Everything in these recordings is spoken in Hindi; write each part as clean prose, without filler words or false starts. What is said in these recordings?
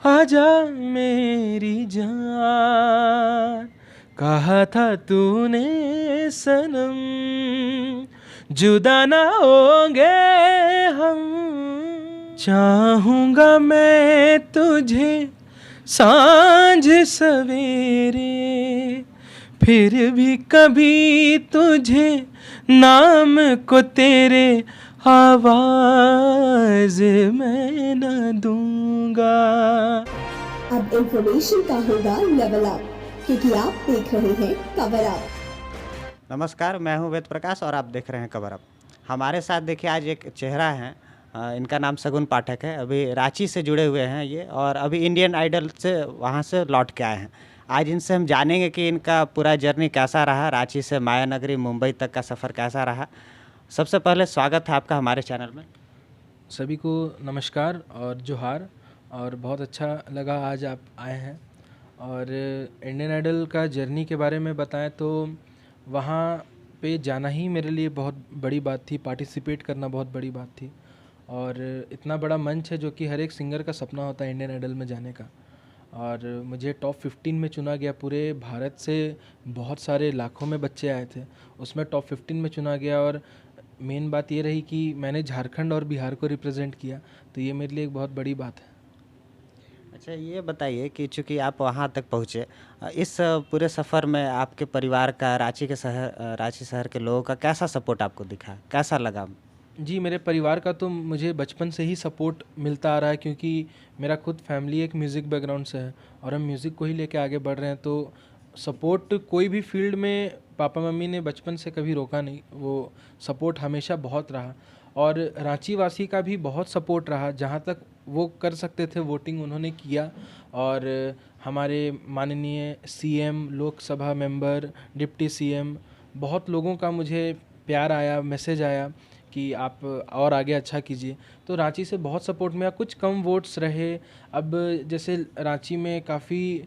आजा मेरी जान, कहा था तूने सनम, जुदा ना होंगे हम। चाहूँगा मैं तुझे सांझ सवेरे, फिर भी कभी तुझे नाम को तेरे आवाज मैं न दूंगा। अब इंफॉर्मेशन का होगा लेवल अप, क्योंकि आप देख रहे हैं कवर अप। नमस्कार, मैं हूं वेद प्रकाश और आप देख रहे हैं खबर अप। हमारे साथ देखिए आज एक चेहरा है, इनका नाम सगुन पाठक है। अभी रांची से जुड़े हुए हैं ये, और अभी इंडियन आइडल से वहां से लौट के आए हैं। आज इनसे हम जानेंगे कि इनका पूरा जर्नी कैसा रहा, रांची से माया नगरी मुंबई तक का सफ़र कैसा रहा। सबसे पहले स्वागत है आपका हमारे चैनल में। सभी को नमस्कार और जोहार, और बहुत अच्छा लगा आज आप आए हैं। और इंडियन आइडल का जर्नी के बारे में बताएं तो वहाँ पे जाना ही मेरे लिए बहुत बड़ी बात थी, पार्टिसिपेट करना बहुत बड़ी बात थी। और इतना बड़ा मंच है जो कि हर एक सिंगर का सपना होता है इंडियन आइडल में जाने का। और मुझे टॉप 15 में चुना गया। पूरे भारत से बहुत सारे लाखों में बच्चे आए थे, उसमें टॉप 15 में चुना गया। और मेन बात ये रही कि मैंने झारखंड और बिहार को रिप्रेजेंट किया, तो ये मेरे लिए एक बहुत बड़ी बात है। अच्छा, ये बताइए कि चूँकि आप वहाँ तक पहुँचे, इस पूरे सफ़र में आपके परिवार का, रांची शहर के लोगों का कैसा सपोर्ट आपको दिखा, कैसा लगा? जी, मेरे परिवार का तो मुझे बचपन से ही सपोर्ट मिलता आ रहा है, क्योंकि मेरा खुद फैमिली एक म्यूज़िक बैकग्राउंड से है और हम म्यूज़िक को ही लेके आगे बढ़ रहे हैं। तो सपोर्ट कोई भी फील्ड में पापा मम्मी ने बचपन से कभी रोका नहीं, वो सपोर्ट हमेशा बहुत रहा। और रांची वासी का भी बहुत सपोर्ट रहा, जहाँ तक वो कर सकते थे वोटिंग उन्होंने किया। और हमारे माननीय CM, Lok Sabha member, deputy CM, बहुत लोगों का मुझे प्यार आया, मैसेज आया कि आप और आगे अच्छा कीजिए। तो रांची से बहुत सपोर्ट मिला। कुछ कम वोट्स रहे, अब जैसे रांची में काफ़ी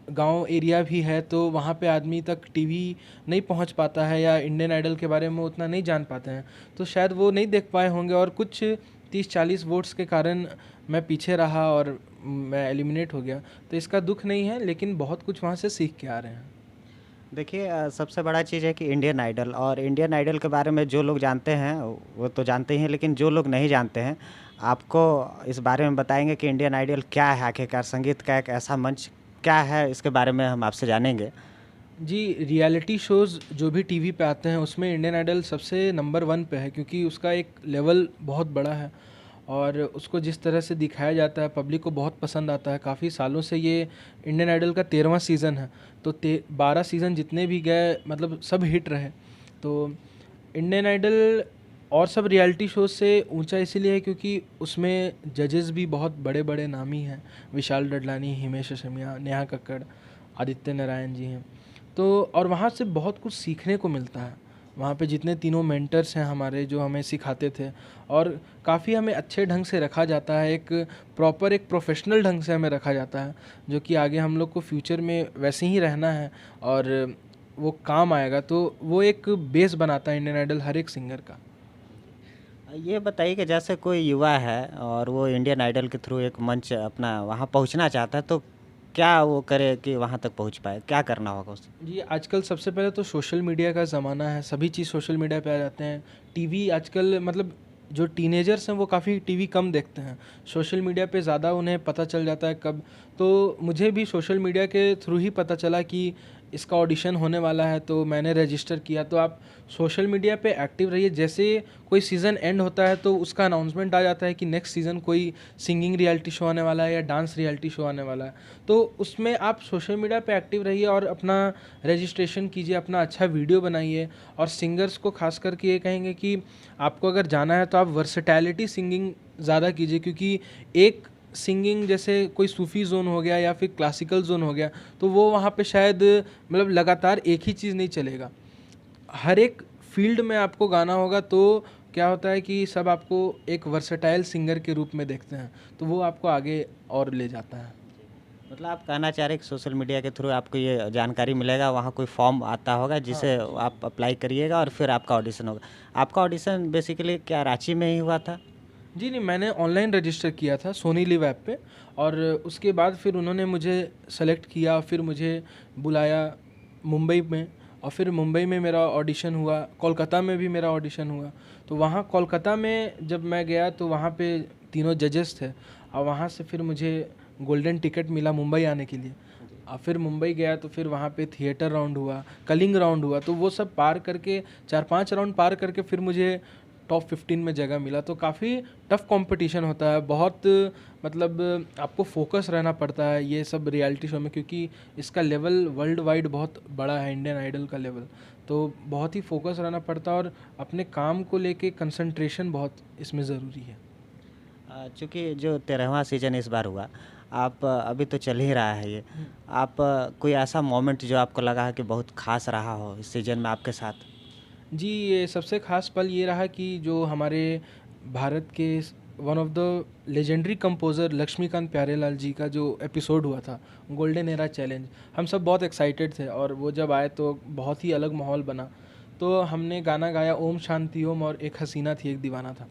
गांव एरिया भी है, तो वहाँ पे आदमी तक टीवी नहीं पहुँच पाता है, या इंडियन आइडल के बारे में उतना नहीं जान पाते हैं, तो शायद वो नहीं देख पाए होंगे। और कुछ 30-40 वोट्स के कारण मैं पीछे रहा और मैं एलिमिनेट हो गया। तो इसका दुख नहीं है, लेकिन बहुत कुछ वहाँ से सीख के आ रहे हैं। देखिए, सबसे बड़ा चीज़ है कि इंडियन आइडल, और इंडियन आइडल के बारे में जो लोग जानते हैं वो तो जानते ही हैं, लेकिन जो लोग नहीं जानते हैं, आपको इस बारे में बताएंगे कि इंडियन आइडल क्या है आखिरकार। संगीत का एक ऐसा मंच क्या है, इसके बारे में हम आपसे जानेंगे। जी, रियलिटी शोज़ जो भी टीवी पे आते हैं उसमें इंडियन आइडल सबसे नंबर 1 पे है, क्योंकि उसका एक लेवल बहुत बड़ा है और उसको जिस तरह से दिखाया जाता है पब्लिक को बहुत पसंद आता है। काफ़ी सालों से ये इंडियन आइडल का 13वां सीज़न है, तो 12 सीज़न जितने भी गए मतलब सब हिट रहे। तो इंडियन आइडल और सब रियलिटी शोज़ से ऊंचा इसीलिए है क्योंकि उसमें जजेस भी बहुत बड़े बड़े नामी हैं। विशाल डडलानी, हिमेश रेशमिया, नेहा कक्कड़, आदित्य नारायण जी हैं। तो और वहाँ से बहुत कुछ सीखने को मिलता है। वहाँ पे जितने तीनों मेंटर्स हैं हमारे, जो हमें सिखाते थे, और काफ़ी हमें अच्छे ढंग से रखा जाता है, एक प्रॉपर एक प्रोफेशनल ढंग से हमें रखा जाता है, जो कि आगे हम लोग को फ्यूचर में वैसे ही रहना है और वो काम आएगा। तो वो एक बेस बनाता है इंडियन आइडल हर एक सिंगर का। ये बताइए कि जैसे कोई युवा है और वो इंडियन आइडल के थ्रू एक मंच अपना वहाँ पहुँचना चाहता है, तो क्या वो करे कि वहाँ तक पहुँच पाए, क्या करना होगा उसे? जी, आजकल सबसे पहले तो सोशल मीडिया का ज़माना है, सभी चीज़ सोशल मीडिया पे आ जाते हैं। टीवी आजकल मतलब जो टीनेजर्स हैं वो काफ़ी टीवी कम देखते हैं, सोशल मीडिया पे ज़्यादा उन्हें पता चल जाता है कब। तो मुझे भी सोशल मीडिया के थ्रू ही पता चला कि इसका ऑडिशन होने वाला है, तो मैंने रजिस्टर किया। तो आप सोशल मीडिया पे एक्टिव रहिए, जैसे कोई सीज़न एंड होता है तो उसका अनाउंसमेंट आ जाता है कि नेक्स्ट सीज़न कोई सिंगिंग रियलिटी शो आने वाला है या डांस रियलिटी शो आने वाला है। तो उसमें आप सोशल मीडिया पे एक्टिव रहिए और अपना रजिस्ट्रेशन कीजिए, अपना अच्छा वीडियो बनाइए। और सिंगर्स को खास करके ये कहेंगे कि आपको अगर जाना है तो आप वर्सेटैलिटी सिंगिंग ज़्यादा कीजिए, क्योंकि एक सिंगिंग जैसे कोई सूफ़ी जोन हो गया या फिर क्लासिकल जोन हो गया, तो वो वहाँ पे शायद मतलब लगातार एक ही चीज़ नहीं चलेगा। हर एक फील्ड में आपको गाना होगा, तो क्या होता है कि सब आपको एक वर्सेटाइल सिंगर के रूप में देखते हैं, तो वो आपको आगे और ले जाता है। मतलब आप कहना चाह रहे हैं कि सोशल मीडिया के थ्रू आपको ये जानकारी मिलेगा, वहाँ कोई फॉर्म आता होगा जिसे आप अप्लाई करिएगा और फिर आपका ऑडिशन होगा। आपका ऑडिशन बेसिकली क्या रांची में ही हुआ था? जी नहीं, मैंने ऑनलाइन रजिस्टर किया था सोनी लिव ऐप पे, और उसके बाद फिर उन्होंने मुझे सेलेक्ट किया, फिर मुझे बुलाया मुंबई में, और फिर मुंबई में मेरा ऑडिशन हुआ, कोलकाता में भी मेरा ऑडिशन हुआ। तो वहाँ कोलकाता में जब मैं गया तो वहाँ पे तीनों जजेस थे, और वहाँ से फिर मुझे गोल्डन टिकट मिला मुंबई आने के लिए। और फिर मुंबई गया तो फिर वहाँ पे थिएटर राउंड हुआ, कलिंग राउंड हुआ, तो वो सब पार करके 4-5 राउंड पार करके फिर मुझे टॉप 15 में जगह मिला। तो काफ़ी टफ कंपटीशन होता है, बहुत मतलब आपको फोकस रहना पड़ता है ये सब रियलिटी शो में, क्योंकि इसका लेवल वर्ल्ड वाइड बहुत बड़ा है, इंडियन आइडल का लेवल। तो बहुत ही फोकस रहना पड़ता है, और अपने काम को लेके कंसंट्रेशन बहुत इसमें ज़रूरी है। चूँकि जो 13वां सीज़न इस बार हुआ, आप अभी तो चल ही रहा है ये, आप कोई ऐसा मोमेंट जो आपको लगा है कि बहुत ख़ास रहा हो इस सीज़न में आपके साथ? जी, ये सबसे ख़ास पल ये रहा कि जो हमारे भारत के one of the legendary composer Laxmikant Pyarelal ji का जो एपिसोड हुआ था, गोल्डन एरा चैलेंज, हम सब बहुत एक्साइटेड थे, और वो जब आए तो बहुत ही अलग माहौल बना। तो हमने गाना गाया ओम शांति ओम, और एक हसीना थी एक दीवाना था।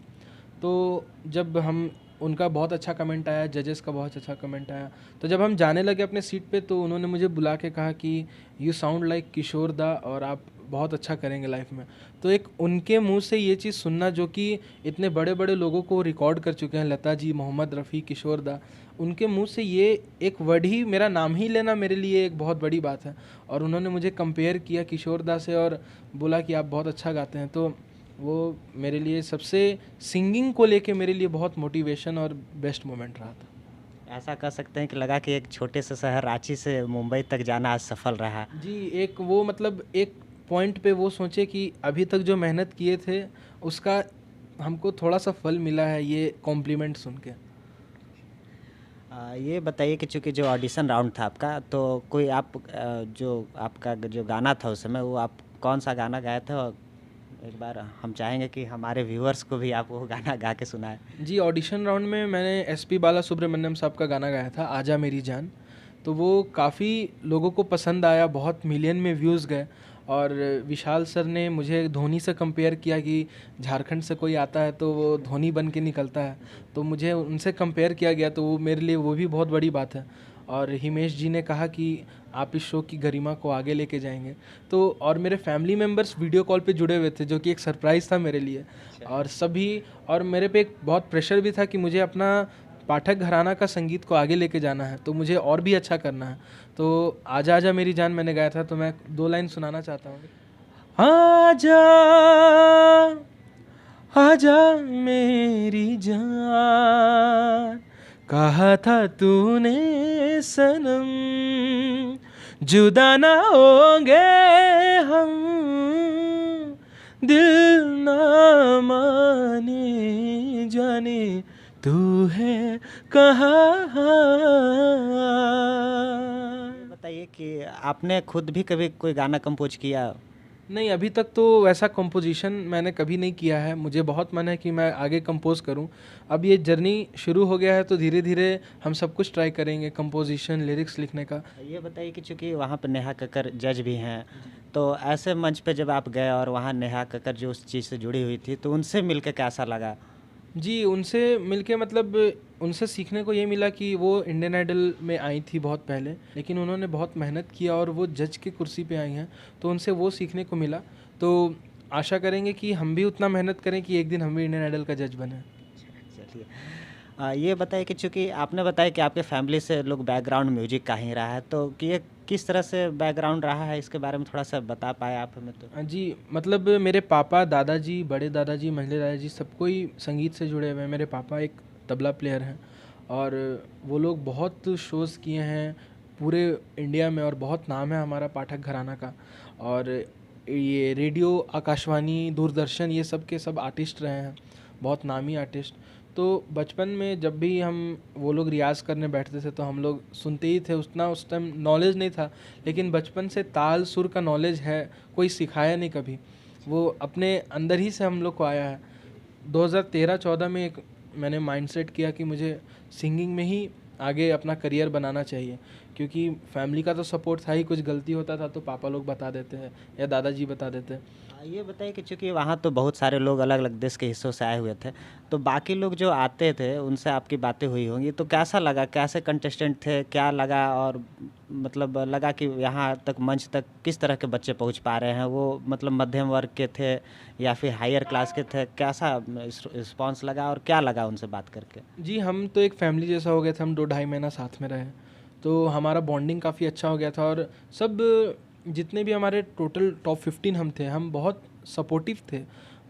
तो जब हम उनका बहुत अच्छा कमेंट आया, जजेस का बहुत अच्छा कमेंट आया, तो जब हम जाने लगे अपने सीट पे तो उन्होंने मुझे बुला के कहा कि यू साउंड लाइक किशोर दा, और आप बहुत अच्छा करेंगे लाइफ में। तो एक उनके मुंह से ये चीज़ सुनना, जो कि इतने बड़े बड़े लोगों को रिकॉर्ड कर चुके हैं, लता जी, मोहम्मद रफ़ी, किशोर दा, उनके मुंह से ये एक वर्ड ही, मेरा नाम ही लेना मेरे लिए एक बहुत बड़ी बात है। और उन्होंने मुझे कंपेयर किया किशोर दा से, और बोला कि आप बहुत अच्छा गाते हैं। तो वो मेरे लिए सबसे, सिंगिंग को लेके मेरे लिए बहुत मोटिवेशन और बेस्ट मोमेंट रहा था। ऐसा कह सकते हैं कि लगा कि एक छोटे से शहर रांची से मुंबई तक जाना आज सफल रहा। जी, एक वो मतलब एक पॉइंट पे वो सोचे कि अभी तक जो मेहनत किए थे उसका हमको थोड़ा सा फल मिला है, ये कॉम्प्लीमेंट सुन के। ये बताइए कि चूँकि जो ऑडिशन राउंड था आपका, तो कोई आप जो आपका जो गाना था उस समय, वो आप कौन सा गाना गाए थे? और एक बार हम चाहेंगे कि हमारे व्यूअर्स को भी आप वो गाना गा के सुनाएं। जी, ऑडिशन राउंड में मैंने एसपी बाला सुब्रमण्यम साहब का गाना गाया था, आजा मेरी जान। तो वो काफ़ी लोगों को पसंद आया, बहुत मिलियन में व्यूज़ गए। और विशाल सर ने मुझे धोनी से कंपेयर किया कि झारखंड से कोई आता है तो वो धोनी बन के निकलता है, तो मुझे उनसे कंपेयर किया गया, तो वो मेरे लिए वो भी बहुत बड़ी बात है। और हिमेश जी ने कहा कि आप इस शो की गरिमा को आगे लेके जाएंगे। तो और मेरे फैमिली मेम्बर्स वीडियो कॉल पे जुड़े हुए थे, जो कि एक सरप्राइज़ था मेरे लिए। और सभी, और मेरे पे एक बहुत प्रेशर भी था कि मुझे अपना पाठक घराना का संगीत को आगे लेके जाना है, तो मुझे और भी अच्छा करना है। तो आजा आजा मेरी जान मैंने गाया था, तो मैं 2 लाइन सुनाना चाहता हूँ। आजा आजा मेरी जान, कहा था तूने सनम, जुदा ना होंगे हम, दिल ना माने जाने तू है कहाँ। बताइए कि आपने खुद भी कभी कोई गाना कंपोज किया? नहीं, अभी तक तो वैसा कंपोजिशन मैंने कभी नहीं किया है। मुझे बहुत मन है कि मैं आगे कंपोज करूं। अब ये जर्नी शुरू हो गया है, तो धीरे धीरे हम सब कुछ ट्राई करेंगे, कंपोजिशन, लिरिक्स लिखने का। ये बताइए कि चूँकि वहाँ पे नेहा कक्कड़ जज भी हैं, तो ऐसे मंच पे जब आप गए और वहाँ नेहा कक्कड़ जो उस चीज़ से जुड़ी हुई थी, तो उनसे मिलके कैसा लगा? जी, उनसे मिलके मतलब उनसे सीखने को ये मिला कि वो इंडियन आइडल में आई थी बहुत पहले, लेकिन उन्होंने बहुत मेहनत किया और वो जज की कुर्सी पे आई हैं, तो उनसे वो सीखने को मिला। तो आशा करेंगे कि हम भी उतना मेहनत करें कि एक दिन हम भी इंडियन आइडल का जज बने। चलिए, ये बताइए कि चूँकि आपने बताया कि आपके फैमिली से लोग बैकग्राउंड म्यूजिक का ही रहा है, तो कि ये किस तरह से बैकग्राउंड रहा है, इसके बारे में थोड़ा सा बता पाए आप हमें तो? जी, मतलब मेरे पापा, दादाजी, बड़े दादाजी, मंझले दादाजी सब कोई संगीत से जुड़े हुए हैं। मेरे पापा एक तबला प्लेयर हैं, और वो लोग बहुत शोज़ किए हैं पूरे इंडिया में, और बहुत नाम है हमारा पाठक घराना का। और ये रेडियो, आकाशवाणी, दूरदर्शन, ये सब के सब आर्टिस्ट रहे हैं, बहुत नामी आर्टिस्ट। तो बचपन में जब भी हम वो लोग रियाज़ करने बैठते थे तो हम लोग सुनते ही थे, उतना उस टाइम नॉलेज नहीं था, लेकिन बचपन से ताल सुर का नॉलेज है, कोई सिखाया नहीं कभी, वो अपने अंदर ही से हम लोग को आया है। 2013-14 में एक मैंने माइंडसेट किया कि मुझे सिंगिंग में ही आगे अपना करियर बनाना चाहिए, क्योंकि फैमिली का तो सपोर्ट था ही, कुछ गलती होता था तो पापा लोग बता देते हैं या दादाजी बता देते हैं। ये बताइए कि चूँकि वहाँ तो बहुत सारे लोग अलग-अलग देश के हिस्सों से आए हुए थे, तो बाकी लोग जो आते थे उनसे आपकी बातें हुई होंगी, तो कैसा लगा? कैसे कंटेस्टेंट थे? क्या लगा? और मतलब लगा कि यहाँ तक मंच तक किस तरह के बच्चे पहुँच पा रहे हैं? वो मतलब मध्यम वर्ग के थे या फिर हायर क्लास के थे? कैसा रिस्पॉन्स लगा और क्या लगा उनसे बात करके? जी, हम तो एक फैमिली जैसा हो गए थे, हम 2 ढाई महीना साथ में रहे। तो हमारा बॉन्डिंग काफ़ी अच्छा हो गया था और सब जितने भी हमारे टोटल टॉप 15 हम थे, हम बहुत सपोर्टिव थे।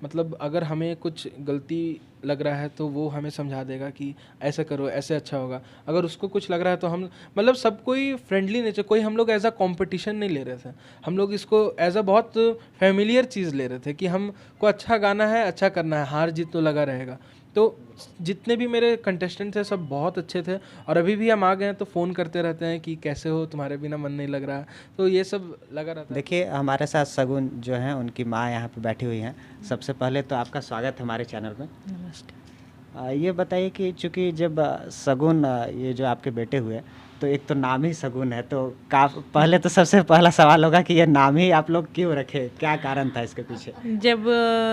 मतलब अगर हमें कुछ गलती लग रहा है तो वो हमें समझा देगा कि ऐसे करो, ऐसे अच्छा होगा। अगर उसको कुछ लग रहा है तो हम मतलब सब कोई फ्रेंडली नेचर, कोई हम लोग एज़ अ कॉम्पिटिशन नहीं ले रहे थे। हम लोग इसको एज़ अ बहुत फ़ैमिलियर चीज़ ले रहे थे कि हमको अच्छा गाना है, अच्छा करना है, हार जीत तो लगा रहेगा। तो जितने भी मेरे कंटेस्टेंट थे सब बहुत अच्छे थे और अभी भी हम आ गए हैं तो फ़ोन करते रहते हैं कि कैसे हो, तुम्हारे बिना मन नहीं लग रहा। तो ये सब लगा रहता है। देखिए, हमारे साथ शगुन जो हैं, उनकी माँ यहाँ पे बैठी हुई हैं। सबसे पहले तो आपका स्वागत है हमारे चैनल में। नमस्कार। ये बताइए कि चूँकि जब शगुन ये जो आपके बेटे हुए, तो एक तो नाम ही शगुन है, तो पहले तो सबसे पहला सवाल होगा कि ये नाम ही आप लोग क्यों रखे? क्या कारण था इसके पीछे? जब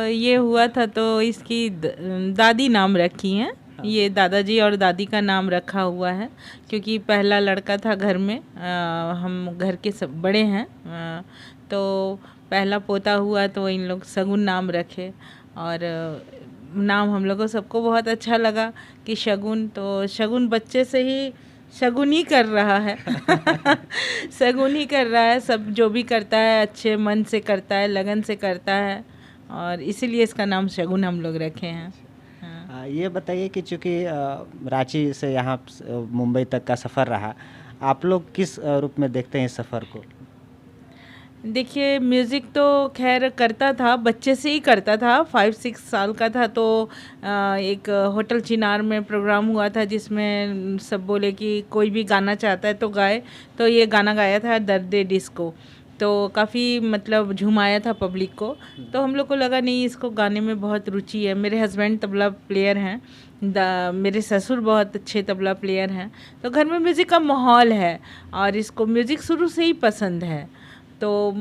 ये हुआ था तो इसकी दादी नाम रखी हैं। ये दादाजी और दादी का नाम रखा हुआ है क्योंकि पहला लड़का था घर में। हम घर के सब बड़े हैं, तो पहला पोता हुआ तो इन लोग शगुन नाम रखे और नाम हम लोगों सबको बहुत अच्छा लगा कि शगुन। तो शगुन बच्चे से ही शगुन ही कर रहा है शगुन ही कर रहा है, सब जो भी करता है अच्छे मन से करता है, लगन से करता है और इसीलिए इसका नाम शगुन हम लोग रखे हैं। हाँ। ये बताइए कि चूँकि रांची से यहाँ मुंबई तक का सफ़र रहा, आप लोग किस रूप में देखते हैं इस सफ़र को? देखिए, म्यूज़िक तो खैर करता था, बच्चे से ही करता था। 5-6 साल का था तो एक होटल चिनार में प्रोग्राम हुआ था जिसमें सब बोले कि कोई भी गाना चाहता है तो गाए। तो ये गाना गाया था दर्दे डिस्को, तो काफ़ी मतलब झुमाया था पब्लिक को। तो हम लोग को लगा नहीं, इसको गाने में बहुत रुचि है। मेरे हस्बैंड तबला प्लेयर हैं, मेरे ससुर बहुत अच्छे तबला प्लेयर हैं, तो घर में म्यूज़िक का माहौल है और इसको म्यूज़िक शुरू से ही पसंद है। तो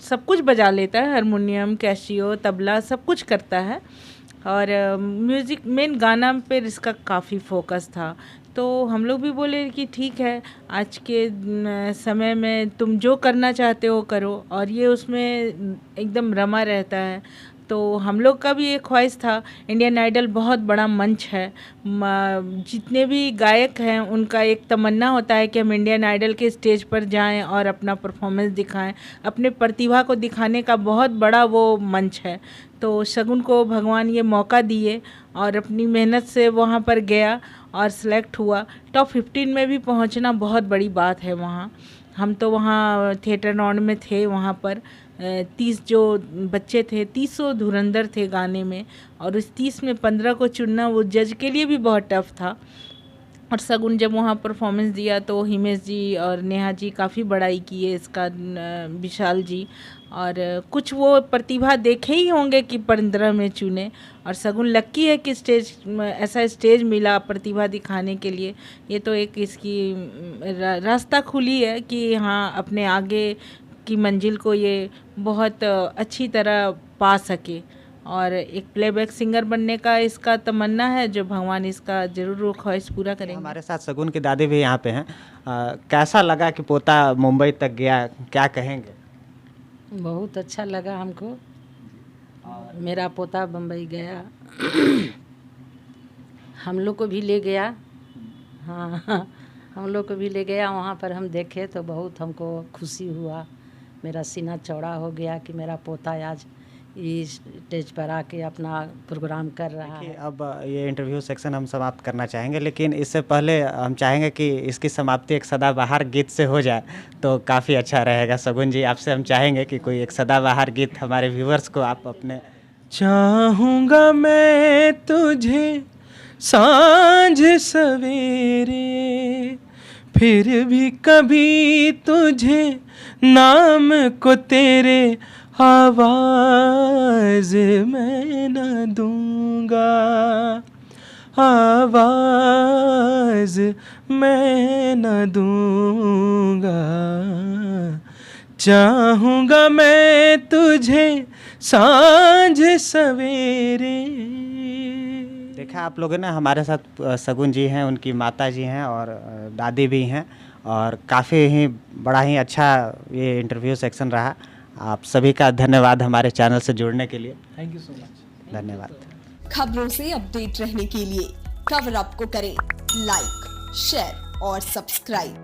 सब कुछ बजा लेता है, हारमोनियम, कैशियो, तबला सब कुछ करता है और म्यूज़िक मेन गाना पे इसका काफ़ी फोकस था। तो हम लोग भी बोले कि ठीक है, आज के समय में तुम जो करना चाहते हो करो, और ये उसमें एकदम रमा रहता है। तो हम लोग का भी एक ख्वाहिश था। इंडियन आइडल बहुत बड़ा मंच है, जितने भी गायक हैं उनका एक तमन्ना होता है कि हम इंडियन आइडल के स्टेज पर जाएं और अपना परफॉर्मेंस दिखाएं। अपने प्रतिभा को दिखाने का बहुत बड़ा वो मंच है। तो शगुन को भगवान ये मौका दिए और अपनी मेहनत से वहाँ पर गया और सिलेक्ट हुआ। टॉप 15 में भी पहुँचना बहुत बड़ी बात है वहाँ। हम तो वहाँ थिएटर राउंड में थे, वहाँ पर 30 जो बच्चे थे, 300 धुरंधर थे गाने में, और उस 30 में 15 को चुनना वो जज के लिए भी बहुत टफ था। और शगुन जब वहाँ परफॉर्मेंस दिया तो हिमेश जी और नेहा जी काफ़ी बड़ाई किए इसका, विशाल जी, और कुछ वो प्रतिभा देखे ही होंगे कि 15 में चुने। और शगुन लक्की है कि ऐसा स्टेज मिला प्रतिभा दिखाने के लिए। ये तो एक इसकी रास्ता खुली है कि हाँ, अपने आगे की मंजिल को ये बहुत अच्छी तरह पा सके। और एक प्लेबैक सिंगर बनने का इसका तमन्ना है, जो भगवान इसका ज़रूर वो ख्वाहिश पूरा करेंगे। हमारे साथ शगुन की दादी भी यहाँ पे हैं। कैसा लगा कि पोता मुंबई तक गया, क्या कहेंगे? बहुत अच्छा लगा हमको। मेरा पोता बम्बई गया हम लोग को भी ले गया। हाँ, हम लोग को भी ले गया, वहाँ पर हम देखे तो बहुत हमको खुशी हुआ। मेरा सीना चौड़ा हो गया कि मेरा पोता आज इस स्टेज पर आके अपना प्रोग्राम कर रहा है। अब ये इंटरव्यू सेक्शन हम समाप्त करना चाहेंगे, लेकिन इससे पहले हम चाहेंगे कि इसकी समाप्ति एक सदाबहार गीत से हो जाए तो काफ़ी अच्छा रहेगा। शगुन जी, आपसे हम चाहेंगे कि कोई एक सदाबहार गीत हमारे व्यूवर्स को आप अपने। चाहूँगा मैं तुझे सांझ सवेरे, फिर भी कभी तुझे नाम को तेरे आवाज़ मैं न दूँगा, आवाज़ मैं न दूँगा। चाहूँगा मैं तुझे सांझ सवेरे। देखा आप लोगों ने, हमारे साथ सगुन जी हैं, उनकी माता जी हैं और दादी भी हैं, और काफ़ी ही बड़ा ही अच्छा ये इंटरव्यू सेक्शन रहा। आप सभी का धन्यवाद हमारे चैनल से जुड़ने के लिए। Thank you so much. धन्यवाद। खबरों से अपडेट रहने के लिए कवर अप को करें लाइक, शेयर और सब्सक्राइब।